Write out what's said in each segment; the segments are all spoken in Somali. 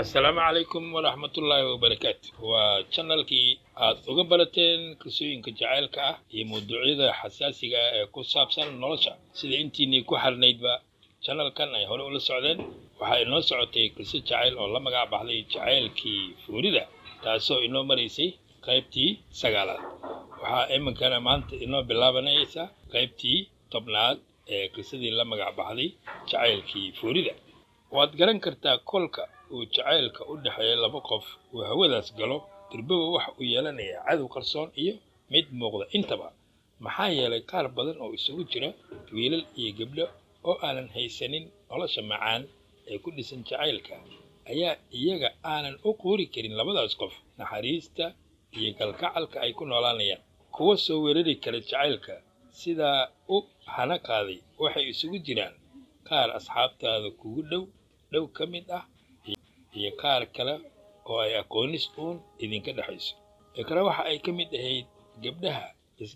السلام عليكم ورحمة الله وبركاته وشانل كي uga barateen qisooyinka jacaylka ah iyo mawduucyada xasaasiga ah ee ku saabsan nolosha sida intiinii ku xirnaydba channelkan ay hore ula socdeen waxa inoo socotay qiso jacayl oo la magac baxday jacaylkii fuurida taasoo inoo maraysay qaybtii 9aad waxa iminkana maanta inoo bilaabanaysa qaybtii 10aad ee qisadii la magac baxday jacaylkii fuurida waad garan kartaa kolka uu jacaylka u dhaxeeyo laba qof uu hawadaas galo dirbaga waxa uu yeelanayaa cadow qarsoon iyo mid muuqda intaba maxaa yeelay qaar badan oo isugu jira wiilal iyo gabdho oo aanan haysanin nolosha macaan ee ku dhisan jacaylka ayaa iyaga aanan u quuri karin labadaas qof naxariista iyo kalgacalka ay ku noolaanayaan kuwa soo weerari kara jacaylka sidaa u hana qaaday waxay isugu jiraan qaar asxaabtaada kugu dhow ka mid ah iyo qaar kale oo ay aqoonis uun idinka dhaxayso ikra waxa ay ka mid ahayd gabdhaha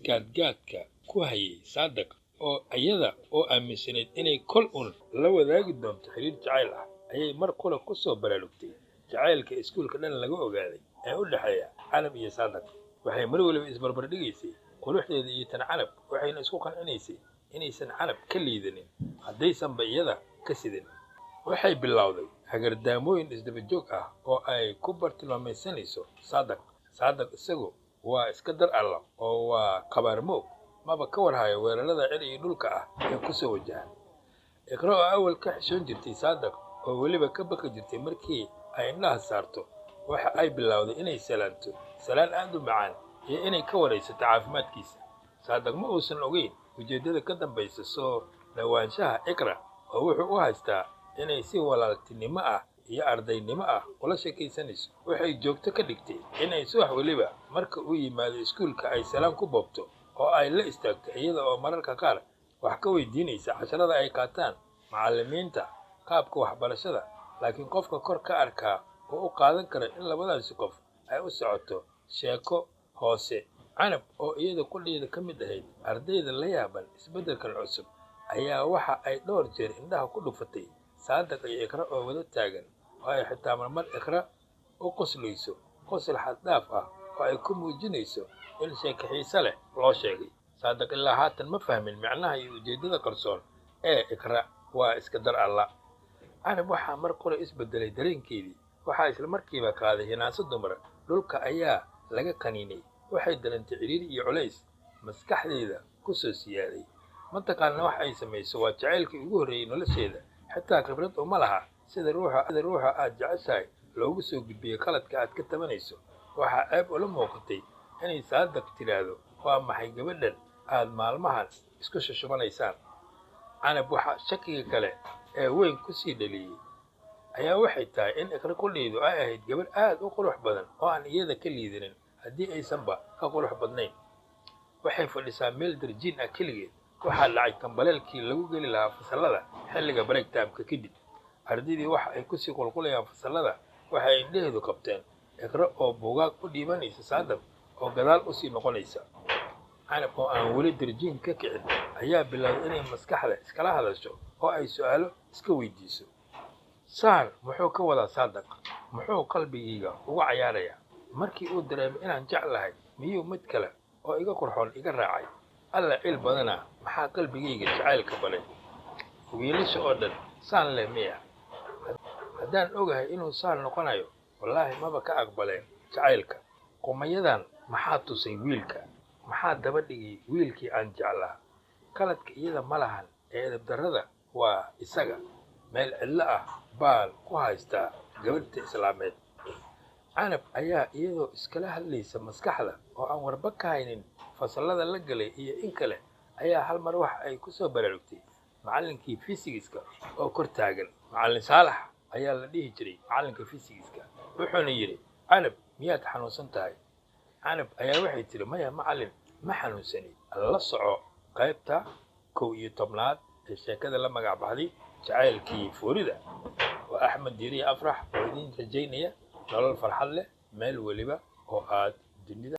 isgaadgaadka ku hayay saadaq oo ayada oo aaminsanayd inay kol un la wadaagi doonto xiriir jacayl ah ayay mar kale ku soo baraarugtay jacaylka iskuulka dhan laga ogaaday ee u dhaxeeya Canab iyo Saadaq waxay mar waliba isbarbar dhigaysay quruxdeeda iyo tan Canab waxayna isku qancinaysay inaysan Canab ka liidanin haddaysan ba iyada ka sidin waxay bilowday hagardaamooyin isdaba joog ah oo ay ku bartilmaamaysanayso Saadaq isagu waa iska dar alla oo waa qabaarmo maba ka warhayo weerarada cir iyo dhulka ah ee ku soo wajahan Iqra oo awal ka xishoon jirtay Saadaq oo waliba ka baqi jirtay markii ay indhaha saarto waxa ay bilowday inay salaanto salaan aad u macaan iyo inay ka waraysato caafimaadkiisa Saadaq ma uusan ogeyn ujeedada ka dambaysa soo dhawaanshaha Iqra oo wuxuu u haystaa inay si walaaltinimo ah iyo ardaynimo ah ula sheekaysanayso waxay joogto ka dhigtay inay subax waliba marka uu yimaado iskuulka ay salaam ku boobto oo ay la istaagto iyada oo mararka qaar wax ka weydiinaysa casharada ay qaataan macallimiinta qaabka waxbarashada laakiin qofka kor ka arkaa oo u qaadan kara in labadaas qof ay u socoto sheeko hoose Canab oo iyada kulliyeeda ka mid ahayd ardayda la yaaban isbeddelkan cusub ayaa waxa ay dhowr jeer indhaha ku dhufatay Saadaq iyo Iqra oo wada taagan oo ay xitaa marmar Iqra u qoslayso qosol xad dhaaf ah oo ay ku muujinayso in sheeko xiiso leh loo sheegay Saadaq ilaa haatan ma fahmin macnaha iyo ujeedada qarsoon ee Iqra waa iska dar alla Canab waxa mar qore isbedelay dareenkeedii waxa isla markiiba qaaday hinaaso dumar dhulka ayaa laga qaniinay waxay dareentay ciriiri iyo culays maskaxdeeda ku soo siyaaday mataqaana wax ay samayso waa jacaylkii ugu horreeyay nolosheeda xitaa khibrad uma laha sida ruuxa aad jeceshahay loogu soo gudbiyo qaladka aad ka tabanayso waxa ceeb ula muuqatay inay Saadaq tiraahdo waa maxay gabadhan aad maalmahan isku shushubanaysaan Canab waxa shakiga kale ee weyn ku sii dhaliyay ayaa waxay tahay in Iqra kulliyeedu ay ahayd gabadh aad u qurux badan oo aan iyada ka liidanin haddii aysanba ka qurux badnayn waxay fadhisaa meel darjiin ah keligeed waxaa dhacay tambaleelkii lagu geli lahaa fasallada xilliga break time-ka kadib ardaydii waxa ay ku sii qulqulayaan fasallada waxay indhaheedu qabteen Iqra oo buugaag u dhiibanaysa Saadaq oo gadaal u sii noqonaysa Canab oo aan weli darjiin ka kicin ayaa bilaabay inay maskaxda iskala hadasho oo ay su'aalo iska weydiiso saan muxuu ka wadaa Saadaq muxuu qalbigayga ugu cayaarayaa markii uu dareemay inaan jeclahay miyuu mid kale oo iga qurxoon iga raacay alla cil badana maxaa qalbigayga jacaylka balay wiilasha oo dhan saan leh miya haddaan ogahay inuu saan noqonayo wallaahi maba ka aqbaleen jacaylka qumayadan maxaa tusay wiilka maxaa daba dhigay wiilkii aan jeclaa qaladka iyada ma lahan ee edabdarrada waa isaga meel cidlo ah baal ku haystaa gabadhta islaameed Canab ayaa iyadoo iskala hadlaysa maskaxda oo aan warba ka haynin fasallada la galay iyo in kale ayaa hal mar wax ay ku soo baraarugtay macallinkii fiisigiska oo kor taagan macallin Saalax ayaa la dhihi jiray macallinka fiisigiska wuxuuna yiri Canab miyaad xanuunsan tahay Canab ayaa waxay tiri maya macallin ma xanuunsani la soco qaybta 11aad ee sheekada la magac baxday jacaylkii fuurida waa Axmed Diiri Afrax oo idin rajaynaya nolol farxad leh meel waliba oo aad dunida